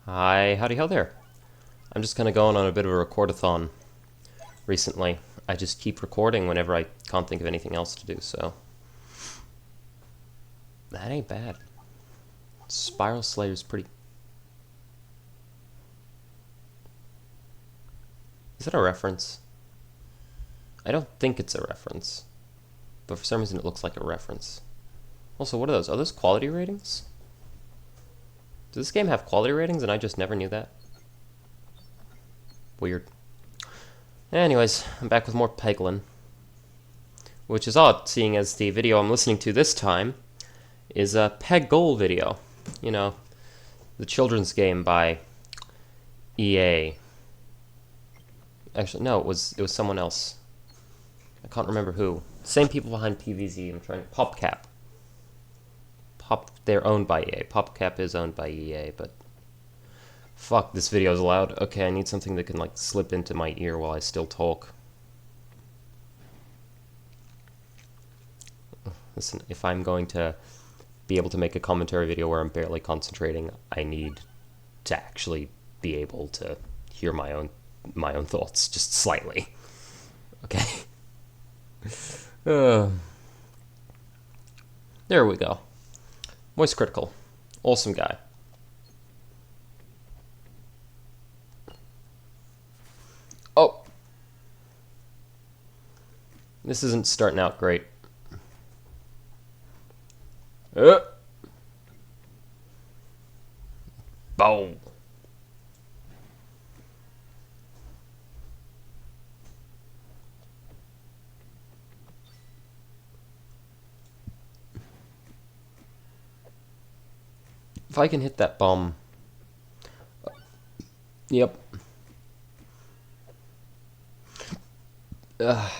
Hi, howdy ho there. I'm just kind of going on a bit of a recordathon recently. I just keep recording whenever I can't think of anything else to do, so that ain't bad. Spiral Slayer's pretty... Is that a reference? I don't think it's a reference, but for some reason it looks like a reference. Also, what are those? Are those quality ratings? Does this game have quality ratings and I just never knew that? Weird. Anyways, I'm back with more Peglin, which is odd, seeing as the video I'm listening to this time is a Peg Goal video. You know, the children's game by EA. Actually, no, it was someone else. I can't remember who. Same people behind PVZ. I'm trying. PopCap. They're owned by EA. PopCap is owned by EA, but fuck, this video is loud. Okay, I need something that can like slip into my ear while I still talk. Listen, if I'm going to be able to make a commentary video where I'm barely concentrating, I need to actually be able to hear my own thoughts just slightly. Okay. There we go. Voice Critical. Awesome guy. Oh! This isn't starting out great. Boom! If I can hit that bomb... Yep. Ugh.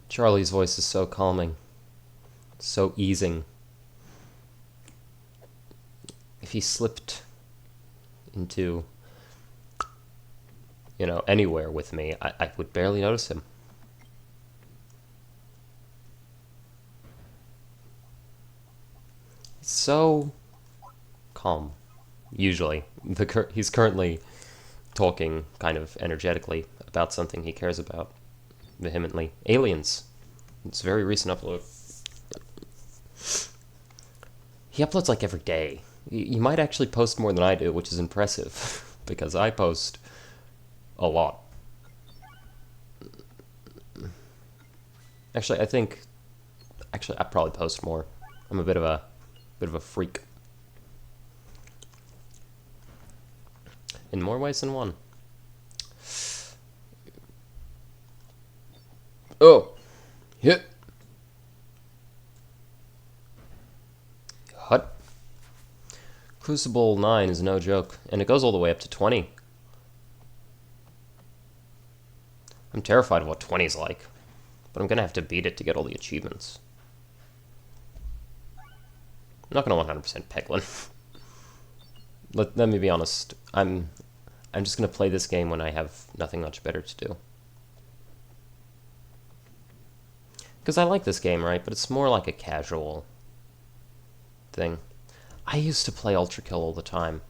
Charlie's voice is so calming. So easing. If he slipped into, anywhere with me, I would barely notice him. He's so calm, usually. He's currently talking kind of energetically about something he cares about vehemently. Aliens. It's a very recent upload. He uploads like every day. You might actually post more than I do, which is impressive, because I post a lot. Actually, I probably post more. I'm a bit of a freak. In more ways than one. Oh! Hit! Hut. Crucible 9 is no joke, and it goes all the way up to 20. I'm terrified of what 20 is like, but I'm gonna have to beat it to get all the achievements. I'm not gonna 100% Peglin. Let me be honest. I'm just gonna play this game when I have nothing much better to do. Because I like this game, right? But it's more like a casual thing. I used to play Ultra Kill all the time.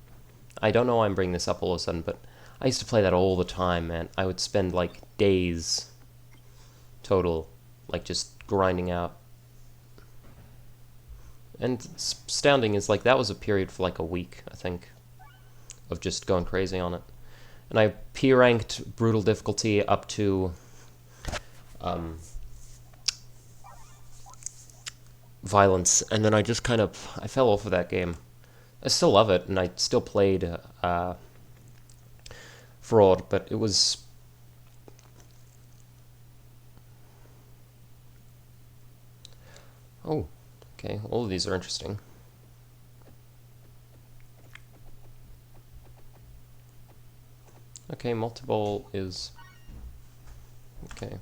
I don't know why I'm bringing this up all of a sudden, but I used to play that all the time, man. I would spend like days total, like just grinding out. And astounding is like that was a period for like a week, I think, of just going crazy on it. And I P-ranked brutal difficulty up to violence, and then I just I fell off of that game. I still love it, and I still played Fraud, but it was... Oh, okay, all of these are interesting. Okay, multi-ball is... Okay.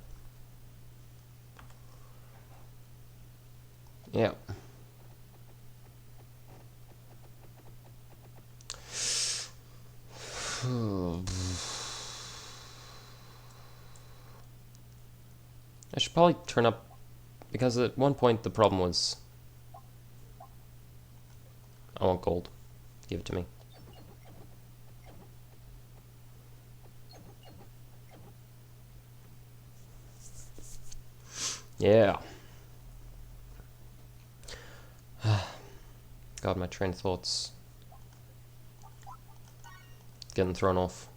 Yeah. I should probably turn up, because at one point the problem was... I want gold. Give it to me. Yeah. God, my train of thoughts getting thrown off.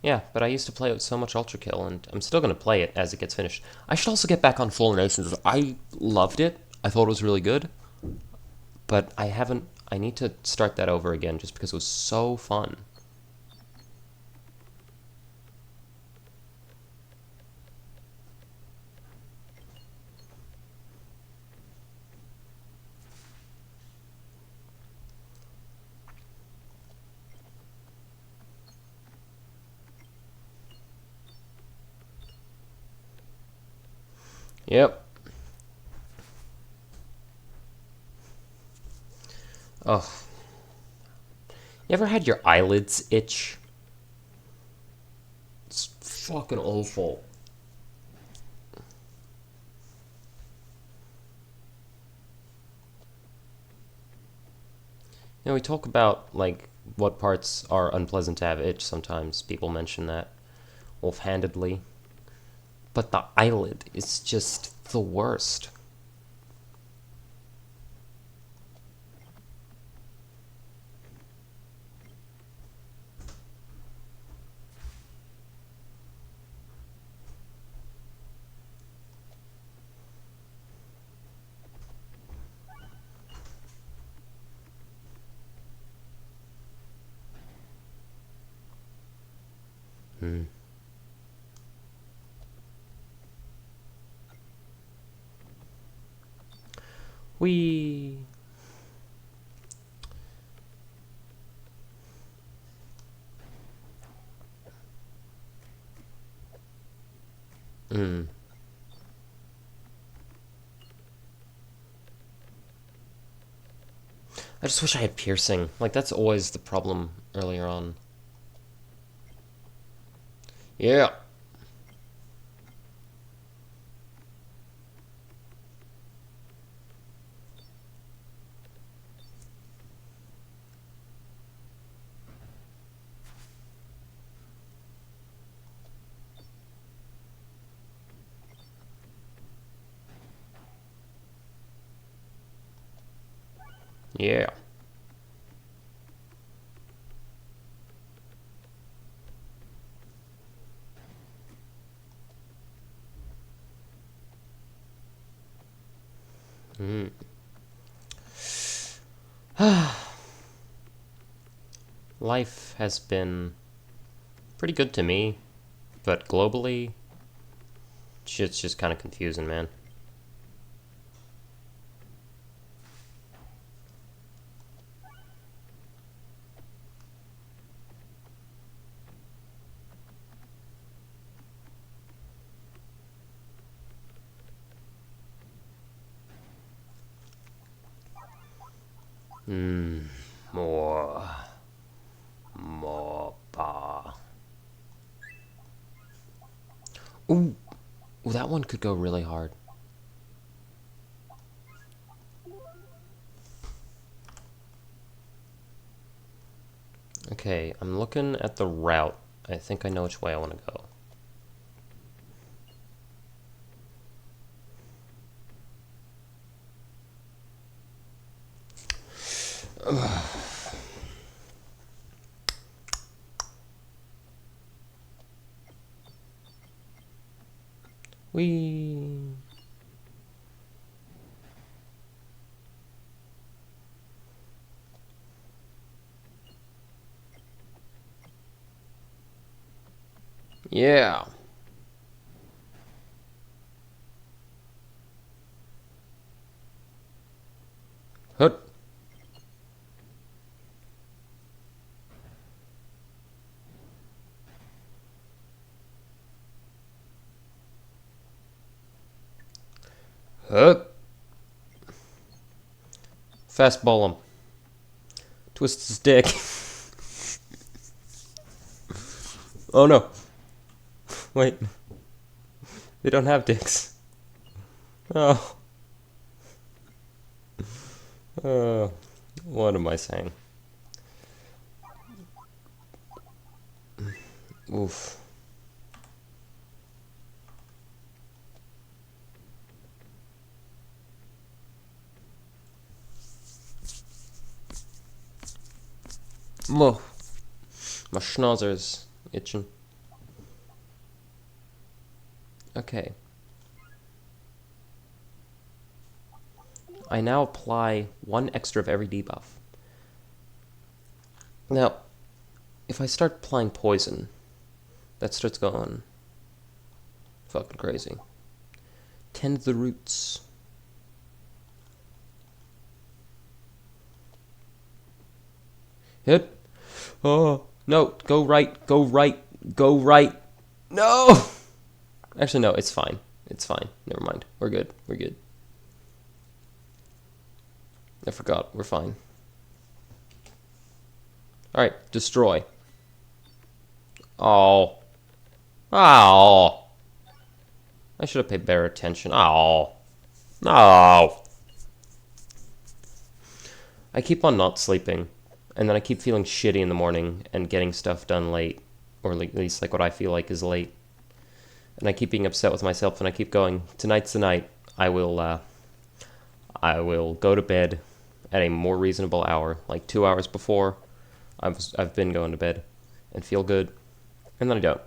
Yeah, but I used to play it with so much Ultra Kill, and I'm still going to play it as it gets finished. I should also get back on Fallen Nations. I loved it. I thought it was really good, but I haven't. I need to start that over again just because it was so fun. Yep. Oh, you ever had your eyelids itch? It's fucking awful. You know, we talk about, like, what parts are unpleasant to have itch sometimes. People mention that offhandedly. But the eyelid is just the worst. Hmm. We. Hmm. I just wish I had piercing. Like, that's always the problem earlier on. Yeah. Yeah. Hmm. Life has been pretty good to me, but globally, shit's just kind of confusing, man. Hmm. More. More. Bah. Ooh. Ooh, that one could go really hard. Okay, I'm looking at the route. I think I know which way I want to go. We. Yeah. Hut. Hut. Fastball him. Twist his dick. Oh no. Wait. They don't have dicks. Oh. What am I saying? Oof. Whoa. My schnauzer's itching. Okay. I now apply 1 extra of every debuff. Now, if I start applying poison, that starts going fucking crazy. Tend the roots. Hit. Oh, no. Go right. Go right. Go right. No! Actually, no. It's fine. It's fine. Never mind. We're good. We're good. I forgot. We're fine. Alright. Destroy. Oh. Oh. I should have paid better attention. Oh. No. I keep on not sleeping. And then I keep feeling shitty in the morning and getting stuff done late. Or at least like what I feel like is late. And I keep being upset with myself and I keep going, tonight's the night. I will go to bed at a more reasonable hour. Like 2 hours before I've been going to bed. And feel good. And then I don't.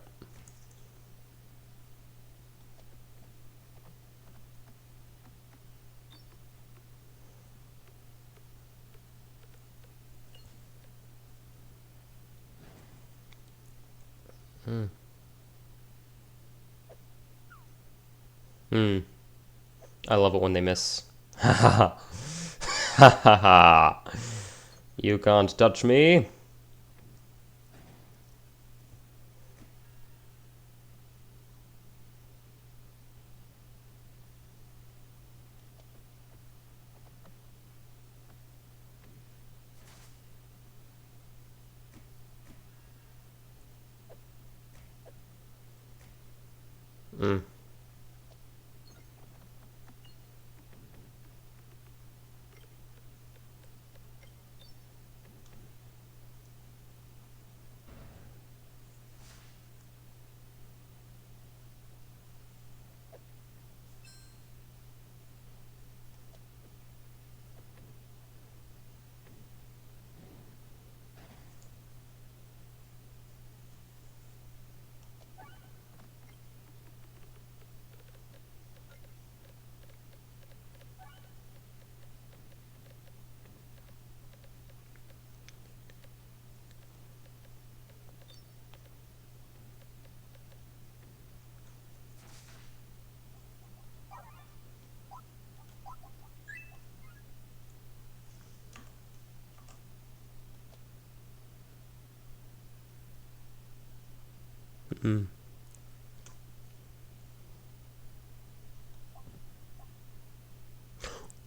I love it when they miss. Ha ha ha. Ha ha ha. You can't touch me.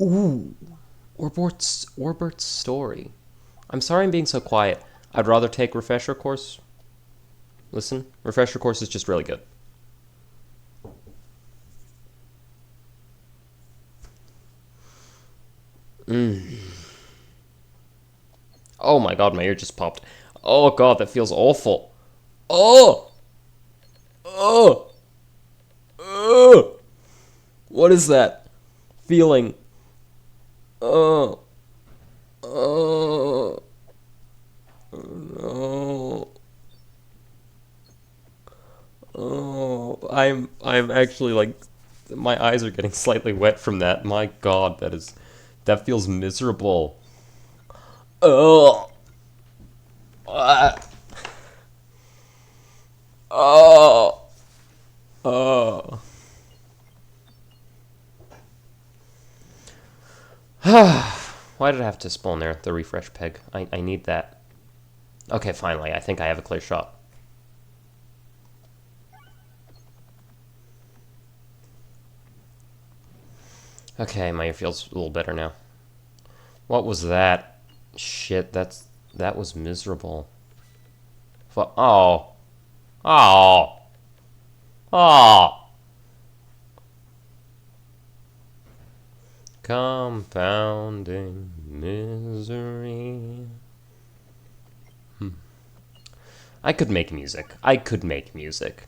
Ooh. Orbert's story. I'm sorry I'm being so quiet. I'd rather take refresher course. Listen, refresher course is just really good. Oh my god, my ear just popped. Oh god, that feels awful. Oh! Oh! Oh! What is that feeling? Oh! Oh! No! Oh! I'm actually like, my eyes are getting slightly wet from that. My god, that feels miserable. Oh! Ah. Oh! Oh! Why did I have to spawn there, the refresh peg? I need that. Okay, finally, I think I have a clear shot. Okay, my ear feels a little better now. What was that? Shit, that was miserable. Oh. Oh. Oh. Compounding misery. I could make music. I could make music.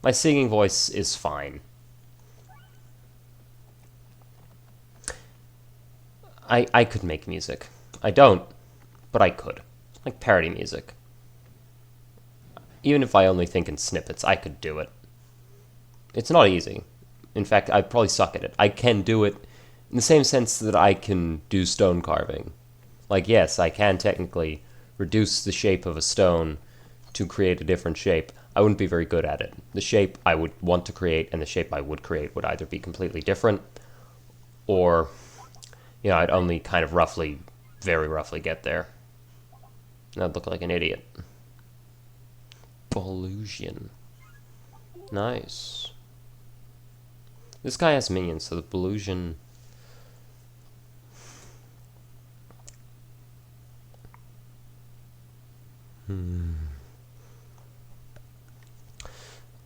My singing voice is fine. I could make music. I don't, but I could. like parody music. Even if I only think in snippets, I could do it. It's not easy. In fact, I probably suck at it. I can do it in the same sense that I can do stone carving. Like, yes, I can technically reduce the shape of a stone to create a different shape. I wouldn't be very good at it. The shape I would want to create and the shape I would create would either be completely different, or, I'd only kind of roughly, very roughly get there. And I'd look like an idiot. Illusion. Nice. This guy has minions, so the Belusion...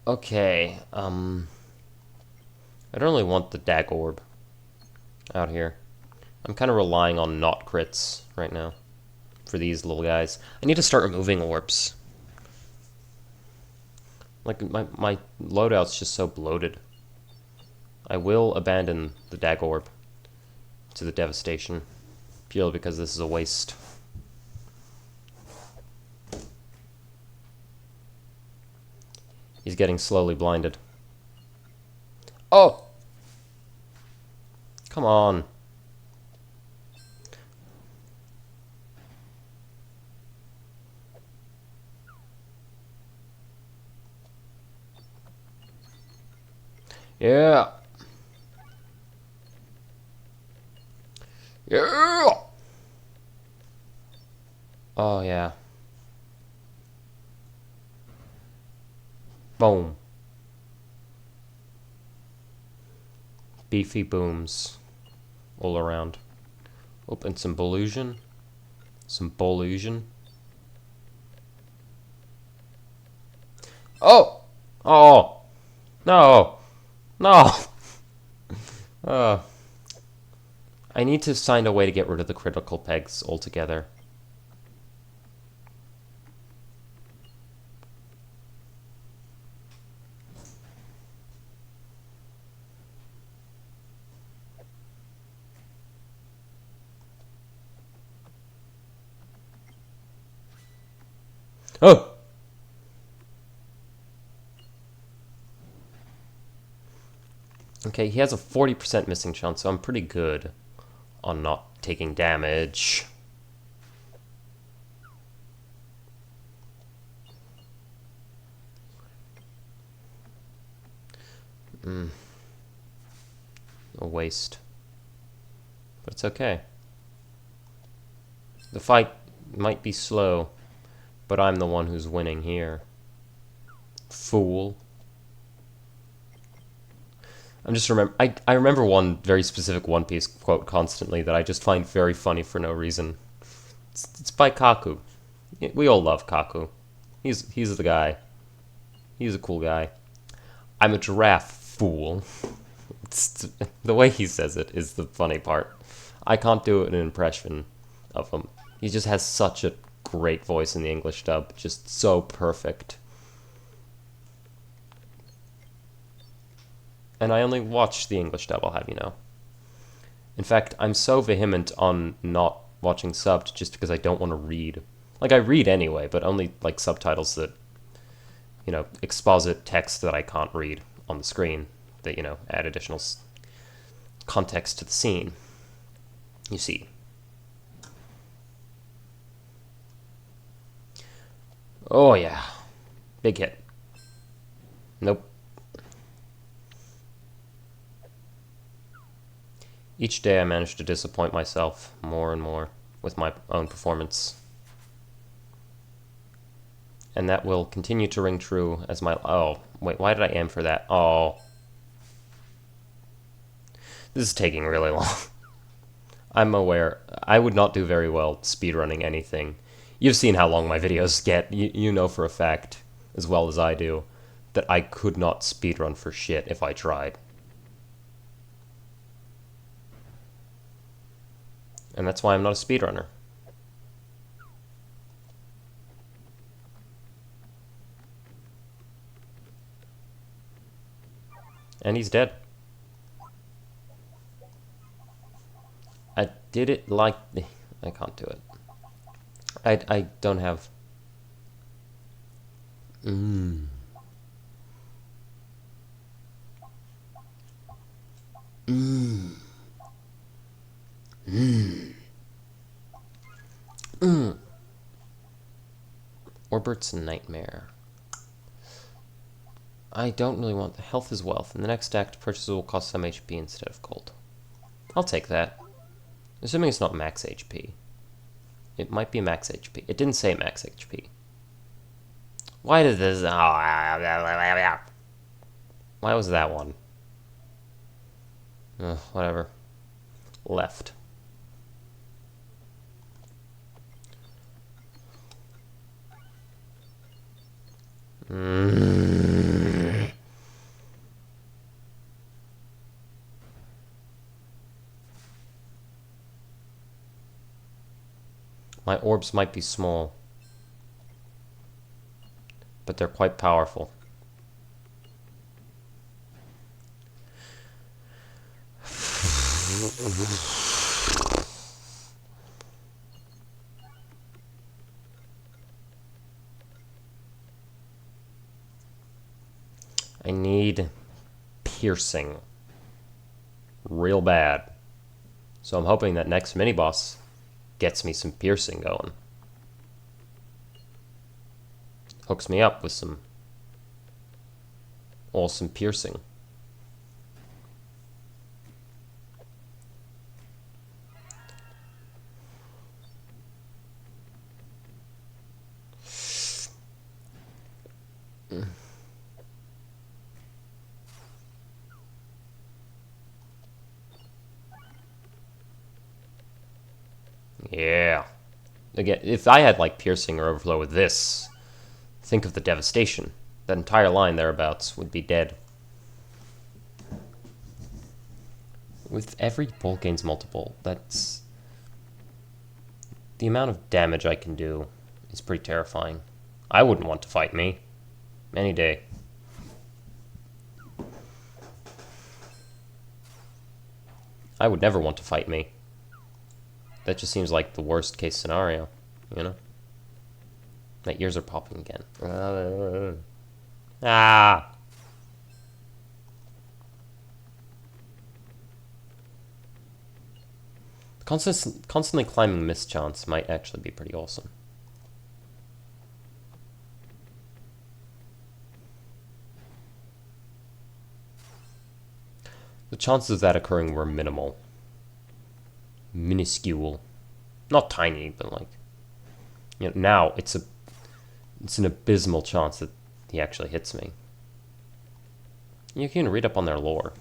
Okay, I don't really want the Dag Orb out here. I'm kind of relying on not crits right now for these little guys. I need to start removing orbs. Like, my loadout's just so bloated. I will abandon the Dag Orb to the Devastation, purely because this is a waste. He's getting slowly blinded. Oh! Come on. Yeah. Yeah. Oh, yeah. Boom. Beefy booms all around. Oh, and some Belusion. Some Bolusion. Oh! Oh! No! No! I need to find a way to get rid of the critical pegs altogether. Oh! Okay, he has a 40% missing chance, so I'm pretty good on not taking damage. A waste. But it's okay. The fight might be slow, but I'm the one who's winning here. Fool. I remember one very specific One Piece quote constantly that I just find very funny for no reason. It's by Kaku. We all love Kaku. He's the guy. He's a cool guy. I'm a giraffe, fool. The way he says it is the funny part. I can't do an impression of him. He just has such a great voice in the English dub. Just so perfect. And I only watch the English dub, I'll have you know. In fact, I'm so vehement on not watching subbed just because I don't want to read. Like, I read anyway, but only, like, subtitles that, exposit text that I can't read on the screen, that, add additional context to the scene. You see. Oh, yeah. Big hit. Nope. Each day I manage to disappoint myself more and more with my own performance. And that will continue to ring true as my... Oh, wait, why did I aim for that? Oh. This is taking really long. I'm aware. I would not do very well speedrunning anything. You've seen how long my videos get. You know for a fact, as well as I do, that I could not speedrun for shit if I tried. And that's why I'm not a speedrunner. And he's dead. I did it like... I can't do it. I don't have... Orbert's Nightmare. I don't really want... Health is wealth. In the next act, purchases will cost some HP instead of gold. I'll take that. Assuming it's not max HP. It might be max HP. It didn't say max HP. Why did this... Why was that one? Whatever. Left. My orbs might be small, but they're quite powerful. I need piercing real bad. So I'm hoping that next mini-boss gets me some piercing going. Hooks me up with some awesome piercing. Yeah. Again, if I had, like, piercing or overflow with this, think of the devastation. That entire line thereabouts would be dead. With every bolt gains multiple, that's... The amount of damage I can do is pretty terrifying. I wouldn't want to fight me. Any day. I would never want to fight me. That just seems like the worst case scenario, you know? My ears are popping again. Ah! Constantly climbing mischance might actually be pretty awesome. The chances of that occurring were minimal. Minuscule. Not tiny, but like... You know, now it's an abysmal chance that he actually hits me. You can read up on their lore.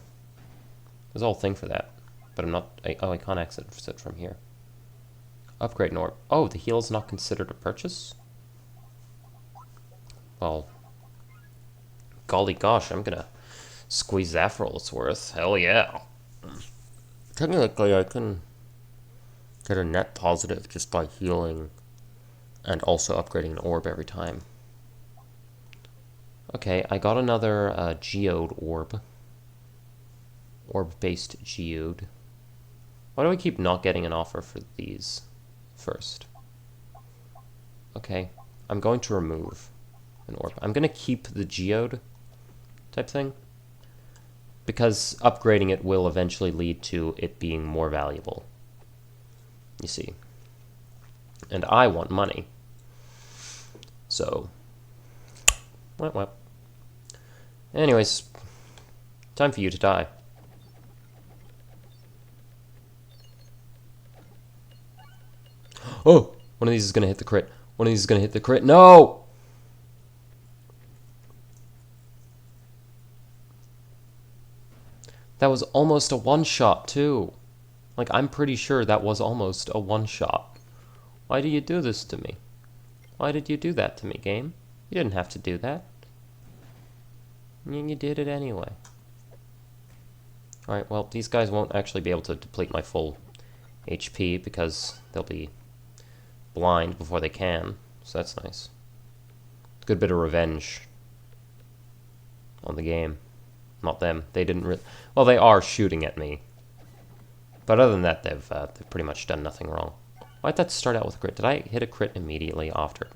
There's a whole thing for that. But I'm not... I can't access it from here. Upgrade an orb. Oh, the heal is not considered a purchase? Well... Golly gosh, I'm gonna squeeze that for all it's worth. Hell yeah. Technically, I can get a net positive just by healing and also upgrading an orb every time. Okay, I got another geode orb. Orb-based geode. Why do I keep not getting an offer for these first? Okay, I'm going to remove an orb. I'm going to keep the geode type thing, because upgrading it will eventually lead to it being more valuable. You see. And I want money. So, what? Anyways, time for you to die. Oh! One of these is going to hit the crit. One of these is going to hit the crit. No! That was almost a one-shot, too. Like, I'm pretty sure that was almost a one-shot. Why do you do this to me? Why did you do that to me, game? You didn't have to do that. And you did it anyway. Alright, well, these guys won't actually be able to deplete my full HP because they'll be blind before they can. So that's nice. Good bit of revenge on the game. Not them. They didn't really... Well, they are shooting at me. But other than that, they've pretty much done nothing wrong. Why'd that start out with a crit? Did I hit a crit immediately after?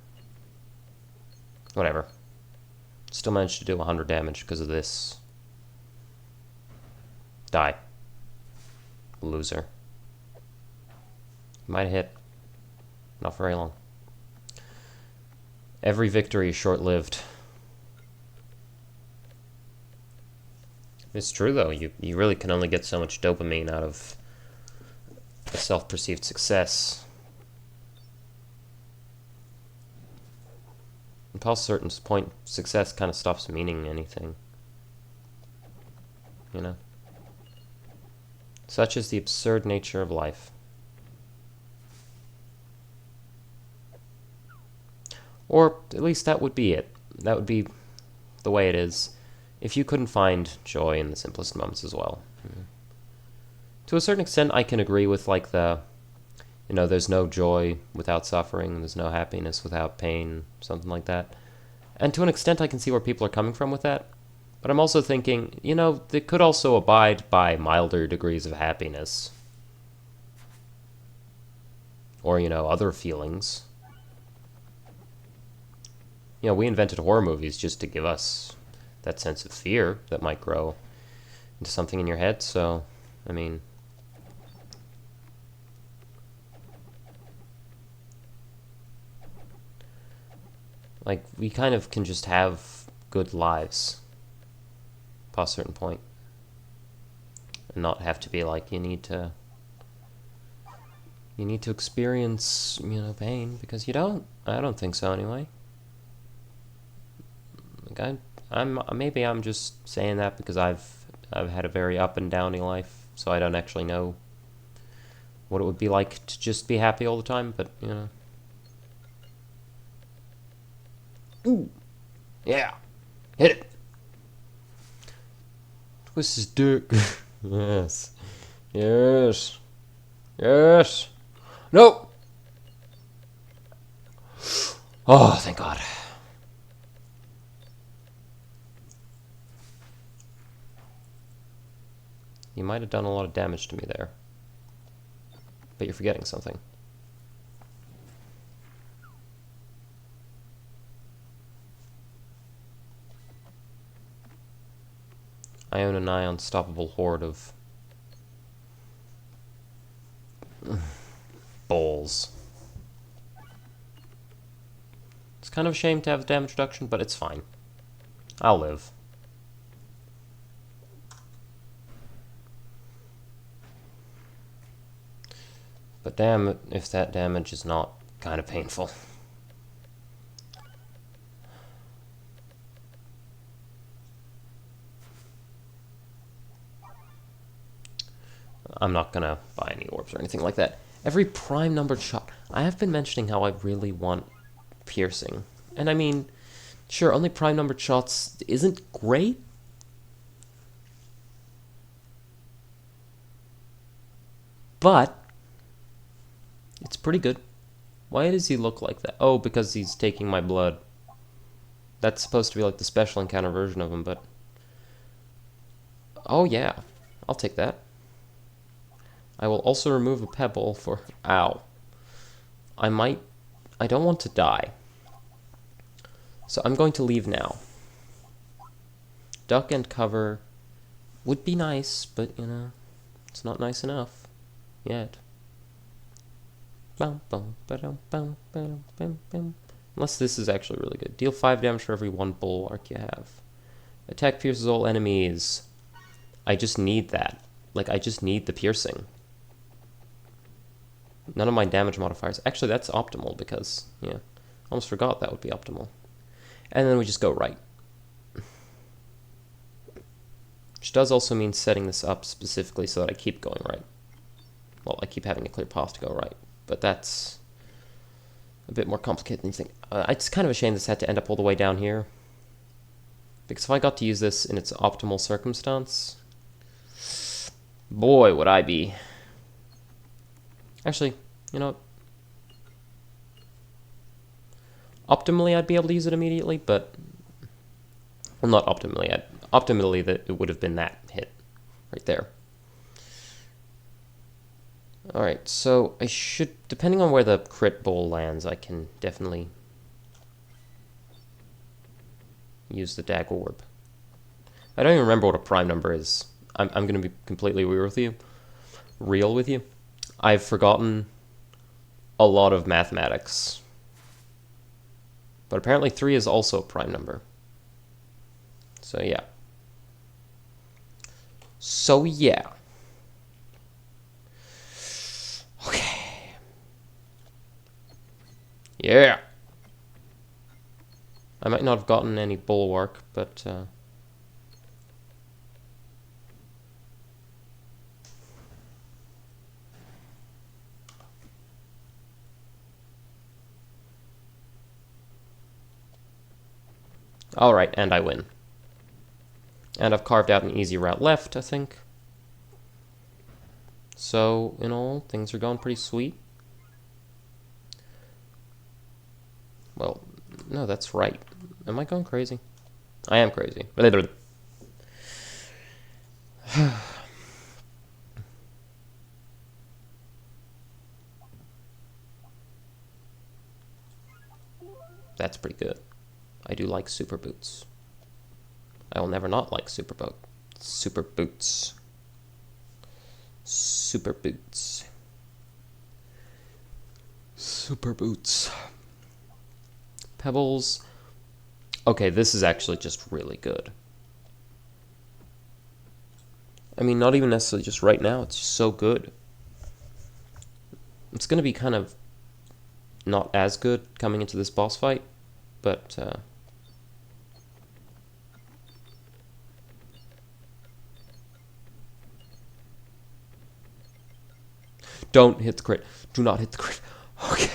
Whatever. Still managed to do 100 damage because of this. Die. Loser. Might have hit. Not very long. Every victory is short-lived. It's true, though. You really can only get so much dopamine out of a self-perceived success. And past a certain point, success kind of stops meaning anything. You know? Such is the absurd nature of life. Or at least that would be it. That would be the way it is. If you couldn't find joy in the simplest moments as well. To a certain extent, I can agree with, like, there's no joy without suffering, there's no happiness without pain, something like that. And to an extent, I can see where people are coming from with that. But I'm also thinking, they could also abide by milder degrees of happiness. Or, other feelings. We invented horror movies just to give us that sense of fear that might grow into something in your head, so, I mean... Like, we kind of can just have good lives past a certain point. And not have to be like, you need to experience, pain, because you don't. I don't think so, anyway. Like, maybe I'm just saying that because I've had a very up and downy life, so I don't actually know what it would be like to just be happy all the time, but, Ooh. Yeah. Hit it. Twist his dick. Yes. Yes. Yes. No. Oh, thank God. You might have done a lot of damage to me there. But you're forgetting something. I own a nigh unstoppable horde of balls. It's kind of a shame to have damage reduction, but it's fine. I'll live. But damn if that damage is not kind of painful. I'm not gonna buy any orbs or anything like that. Every prime numbered shot. I have been mentioning how I really want piercing. And I mean, sure, only prime numbered shots isn't great. But it's pretty good. Why does he look like that? Oh, because he's taking my blood. That's supposed to be like the special encounter version of him, but... Oh yeah, I'll take that. I will also remove a pebble for... Ow. I don't want to die. So I'm going to leave now. Duck and cover would be nice, but, it's not nice enough. Yet. Unless this is actually really good. Deal 5 damage for every 1 bulwark you have. Attack pierces all enemies. I just need that. Like, I just need the piercing. None of my damage modifiers. Actually, that's optimal because, yeah, almost forgot that would be optimal. And then we just go right. Which does also mean setting this up specifically so that I keep going right. Well, I keep having a clear path to go right. But that's a bit more complicated than you think. It's kind of a shame this had to end up all the way down here. Because if I got to use this in its optimal circumstance, boy, would I be... Actually, you know, optimally I'd be able to use it immediately, but... Well, not optimally. Optimally, that it would have been that hit right there. Alright, so I should, depending on where the crit bowl lands, I can definitely use the dag orb. I don't even remember what a prime number is. I'm going to be completely real with you. I've forgotten a lot of mathematics. But apparently 3 is also a prime number. So yeah. Okay. Yeah. I might not have gotten any bulwark, but alright, and I win. And I've carved out an easy route left, I think. So, in all, things are going pretty sweet. Well, no, that's right. Am I going crazy? I am crazy. That's pretty good. I do like super boots. I will never not like super boots. Super boots. Super boots. Super boots. Pebbles. Okay, this is actually just really good. I mean, not even necessarily just right now, it's just so good. It's going to be kind of not as good coming into this boss fight, but don't hit the crit. Do not hit the crit. Okay.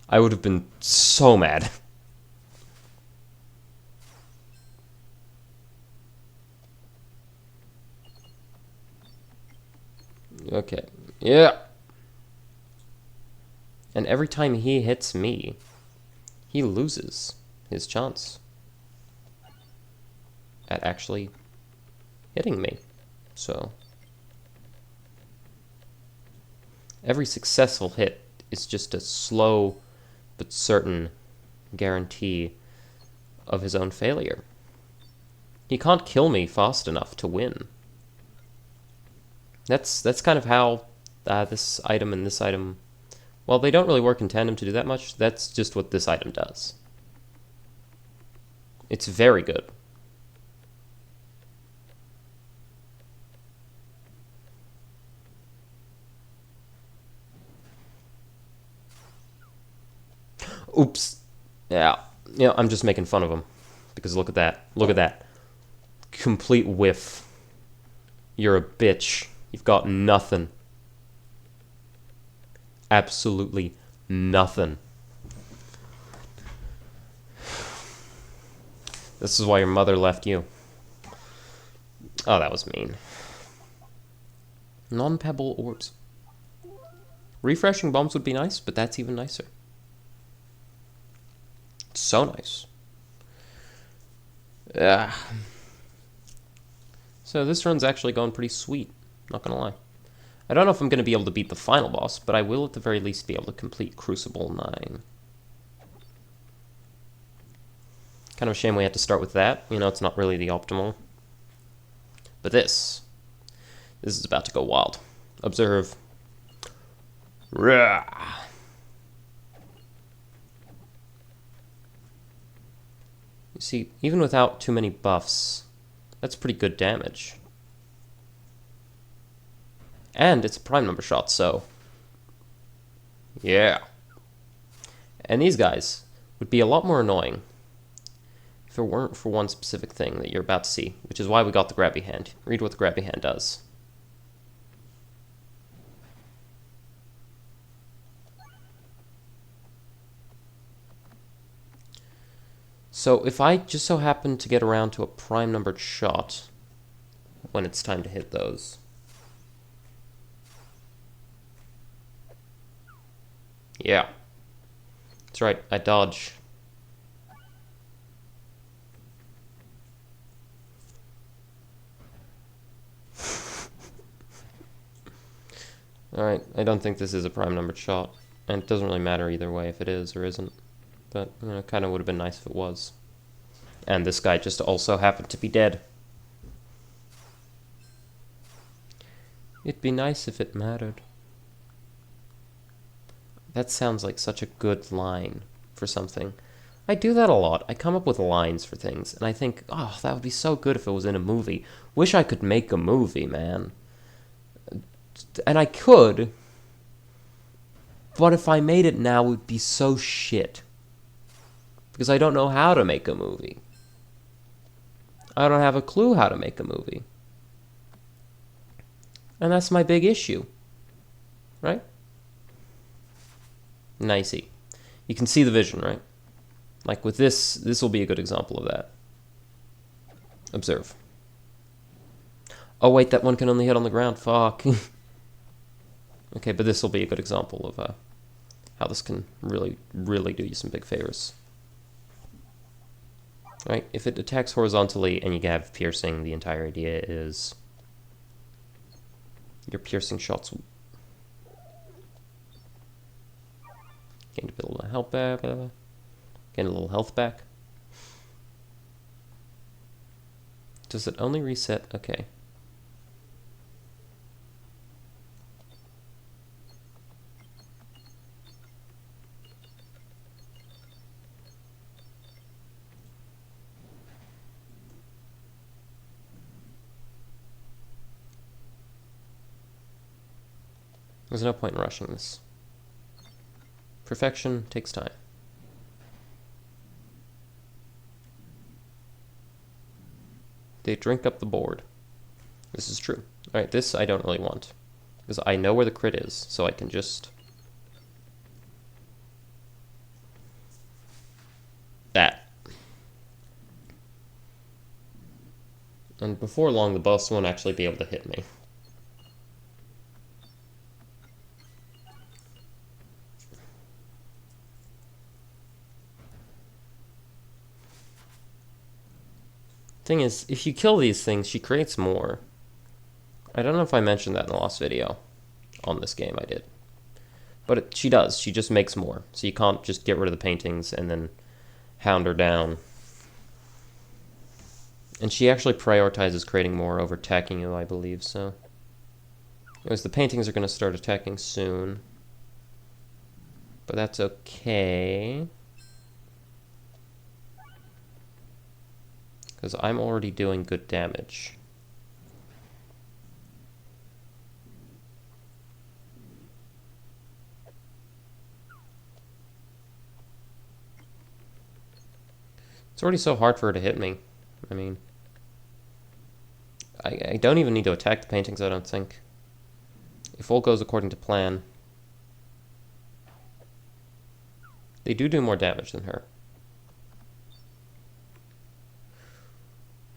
I would have been so mad. Okay. Yeah. And every time he hits me, he loses his chance at actually hitting me. So every successful hit is just a slow but certain guarantee of his own failure. He can't kill me fast enough to win. That's kind of how this item and this item, well, they don't really work in tandem to do that much. That's just what this item does. It's very good. Oops. Yeah. Yeah, I'm just making fun of him. Because look at that. Look at that. Complete whiff. You're a bitch. You've got nothing. Absolutely nothing. This is why your mother left you. Oh, that was mean. Non-pebble orbs. Refreshing bombs would be nice, but that's even nicer. So nice. So this run's actually going pretty sweet, not gonna lie. I don't know if I'm gonna be able to beat the final boss, but I will at the very least be able to complete Crucible 9. Kind of a shame we had to start with that. You know, it's not really the optimal. But this is about to go wild. Observe. Rah. You see, even without too many buffs, that's pretty good damage. And it's a prime number shot, so yeah. And these guys would be a lot more annoying if it weren't for one specific thing that you're about to see, which is why we got the grabby hand. Read what the grabby hand does. So if I just so happen to get around to a prime numbered shot when it's time to hit those, yeah, that's right, I dodge. Alright, I don't think this is a prime numbered shot. And it doesn't really matter either way if it is or isn't. But, you know, it kind of would have been nice if it was. And this guy just also happened to be dead. It'd be nice if it mattered. That sounds like such a good line for something. I do that a lot. I come up with lines for things, and I think, oh, that would be so good if it was in a movie. Wish I could make a movie, man. And I could, but if I made it now, it would be so shit. Because I don't know how to make a movie. I don't have a clue how to make a movie. And that's my big issue. Right? Nicey. You can see the vision, right? Like with this will be a good example of that. Observe. Oh wait, that one can only hit on the ground. Fuck. Okay, but this will be a good example of how this can really, really do you some big favors. Right? If it attacks horizontally and you have piercing, the entire idea is your piercing shots will gain a bit of health back. Gain a little health back. Does it only reset? Okay. There's no point in rushing this. Perfection takes time. They drink up the board. This is true. Alright, this I don't really want. Because I know where the crit is, so I can just... that. And before long, the boss won't actually be able to hit me. Thing is, if you kill these things, she creates more. I don't know if I mentioned that in the last video on this game. I did. But she does. She just makes more. So you can't just get rid of the paintings and then hound her down. And she actually prioritizes creating more over attacking you, I believe, so... Anyways, the paintings are going to start attacking soon. But that's okay. Because I'm already doing good damage. It's already so hard for her to hit me. I mean... I don't even need to attack the paintings, I don't think. If all goes according to plan. They do more damage than her.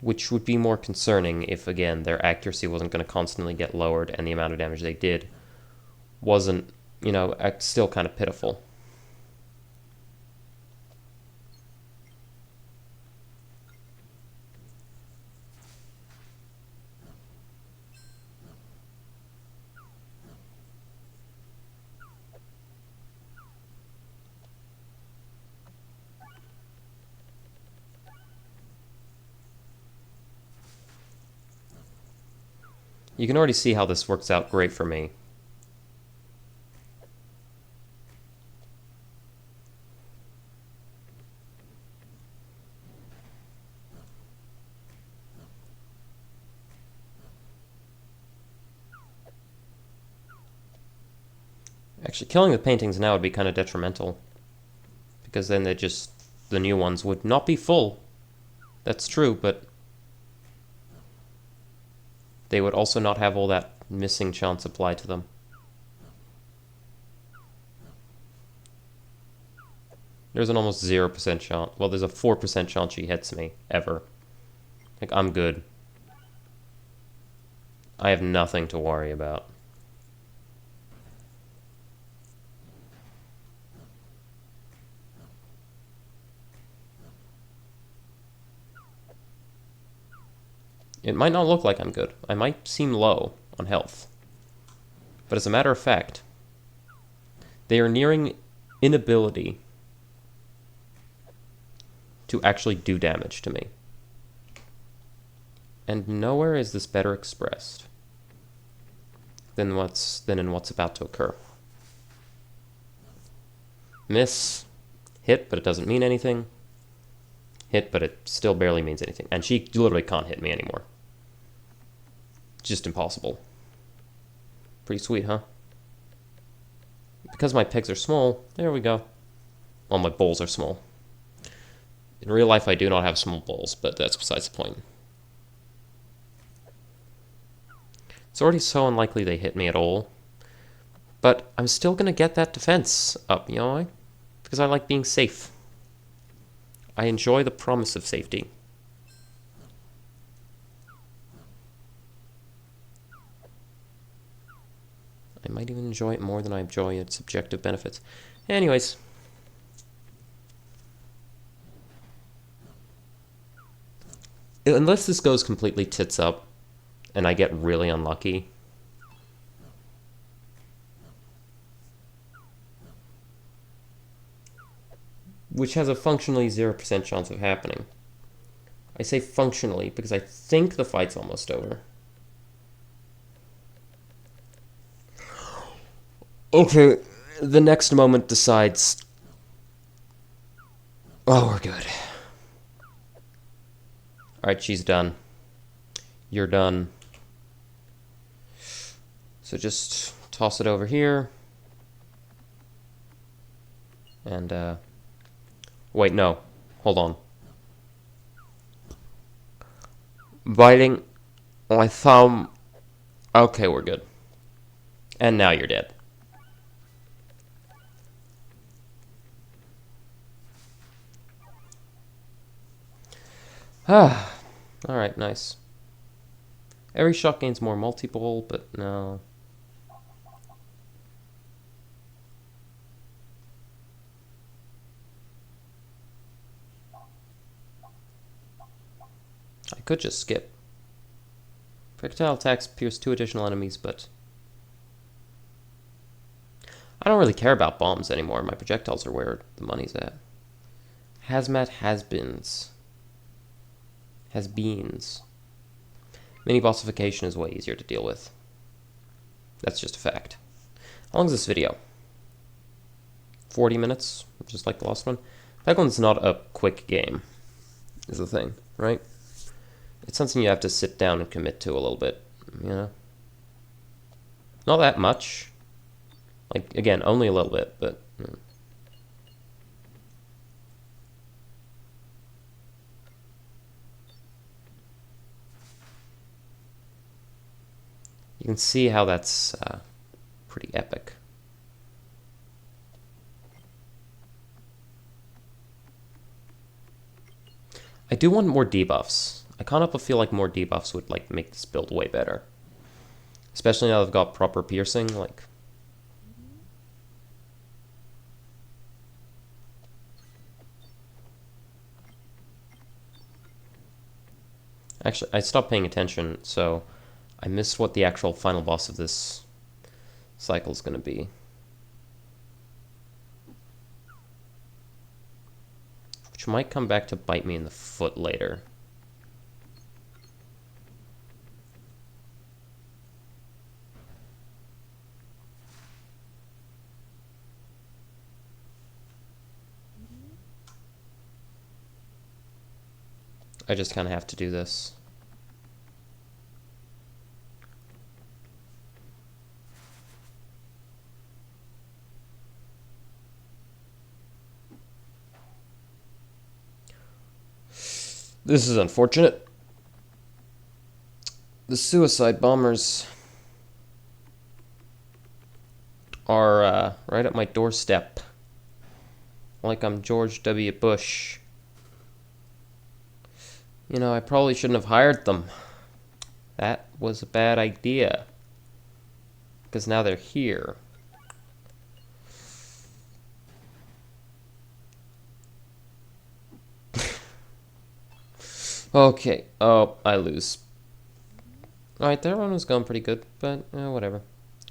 Which would be more concerning if, again, their accuracy wasn't going to constantly get lowered and the amount of damage they did wasn't, you know, still kind of pitiful. You can already see how this works out great for me. Actually, killing the paintings now would be kind of detrimental. Because then the new ones would not be full. That's true, but they would also not have all that missing chance applied to them. There's an almost 0% chance. Well, there's a 4% chance she hits me, ever. Like, I'm good. I have nothing to worry about. It might not look like I'm good. I might seem low on health. But as a matter of fact, they are nearing inability to actually do damage to me. And nowhere is this better expressed than in what's about to occur. Miss, hit, but it doesn't mean anything. Hit, but it still barely means anything. And she literally can't hit me anymore. Just impossible. Pretty sweet, huh? Because my pegs are small, there we go. Well, my bowls are small. In real life, I do not have small bowls, but that's besides the point. It's already so unlikely they hit me at all. But I'm still going to get that defense up, you know why? Because I like being safe. I enjoy the promise of safety. I might even enjoy it more than I enjoy its subjective benefits. Anyways. Unless this goes completely tits up, and I get really unlucky, which has a functionally 0% chance of happening. I say functionally because I think the fight's almost over. Okay, the next moment decides... Oh, we're good. Alright, she's done. You're done. So just toss it over here. And, wait, no. Hold on. Biting my thumb. Okay, we're good. And now you're dead. Ah. Alright, nice. Every shot gains more multi-ball, but no. I could just skip. Projectile attacks pierce 2 additional enemies, but... I don't really care about bombs anymore. My projectiles are where the money's at. Hazmat has-beens. Has-beens. Mini-bossification is way easier to deal with. That's just a fact. How long is this video? 40 minutes, just like the last one. Peglin's not a quick game, is the thing, right? It's something you have to sit down and commit to a little bit, you know? Not that much. Like, again, only a little bit, but... You can see how that's pretty epic. I do want more debuffs. I kind of feel like more debuffs would like make this build way better. Especially now I've got proper piercing, like... Actually, I stopped paying attention, so I missed what the actual final boss of this cycle is going to be. Which might come back to bite me in the foot later. I just kind of have to do this. This is unfortunate. The suicide bombers are right at my doorstep. Like I'm George W. Bush. You know, I probably shouldn't have hired them. That was a bad idea. Because now they're here. Okay. Oh, I lose. Alright, that one was going pretty good, but whatever.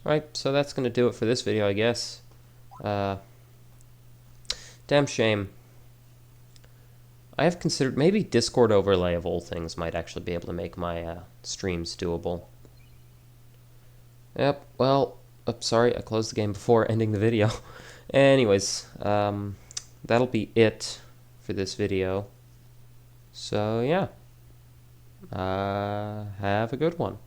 Alright, so that's going to do it for this video, I guess. Damn shame. I have considered maybe Discord overlay of all things might actually be able to make my streams doable. Yep, well, sorry, I closed the game before ending the video. Anyways, that'll be it for this video. So, yeah. Have a good one.